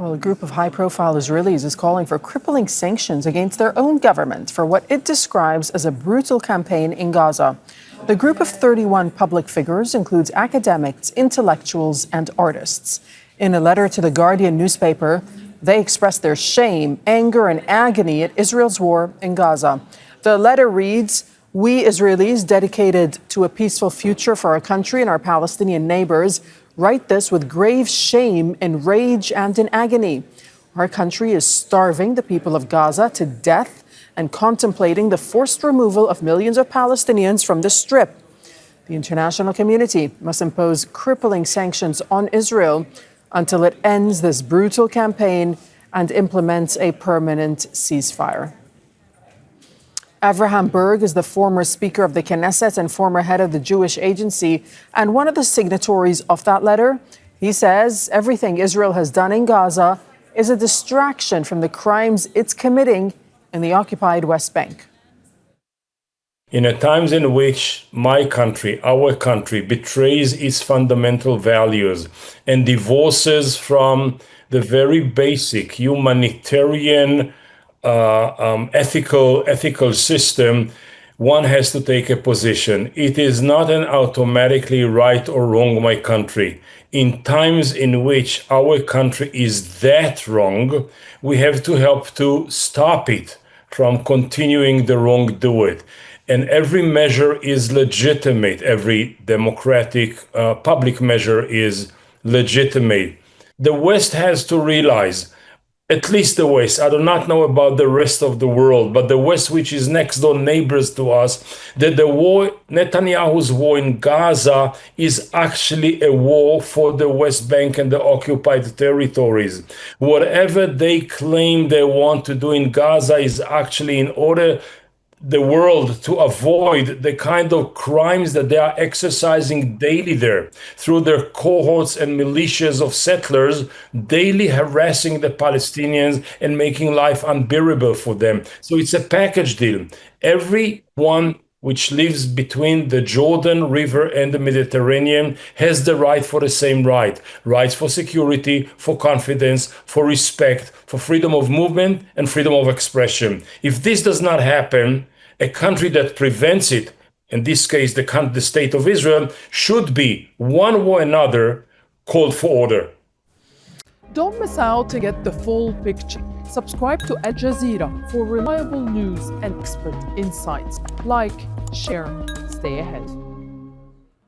Well, a group of high-profile Israelis is calling for crippling sanctions against their own government for what it describes as a brutal campaign in Gaza. The group of 31 public figures includes academics, intellectuals, and artists. In a letter to the Guardian newspaper, they expressed their shame, anger, and agony at Israel's war in Gaza. The letter reads, "We Israelis dedicated to a peaceful future for our country and our Palestinian neighbors write this with grave shame, in rage, and in agony. Our country is starving the people of Gaza to death and contemplating the forced removal of millions of Palestinians from the Strip. The international community must impose crippling sanctions on Israel until it ends this brutal campaign and implements a permanent ceasefire." Avraham Burg is the former Speaker of the Knesset and former head of the Jewish Agency and one of the signatories of that letter. He says everything Israel has done in Gaza is a distraction from the crimes it's committing in the occupied West Bank. In a times in which my country, our country, betrays its fundamental values and divorces from the very basic humanitarian ethical system, one has to take a position. It is not an automatically right or wrong, my country. In times in which our country is that wrong, we have to help to stop it from continuing the wrongdoing. And every measure is legitimate. Every democratic public measure is legitimate. The West has to realize, at least the West, I do not know about the rest of the world, but the West, which is next door neighbors to us, that the war, Netanyahu's war in Gaza, is actually a war for the West Bank and the occupied territories. Whatever they claim they want to do in Gaza is actually in order the world to avoid the kind of crimes that they are exercising daily there through their cohorts and militias of settlers, daily harassing the Palestinians and making life unbearable for them. So it's a package deal. Everyone which lives between the Jordan River and the Mediterranean has the right for the same right. Rights for security, for confidence, for respect, for freedom of movement and freedom of expression. If this does not happen, a country that prevents it, in this case the state of Israel, should be, one way or another, called for order. Don't miss out to get the full picture. Subscribe to Al Jazeera for reliable news and expert insights. Like, share, stay ahead.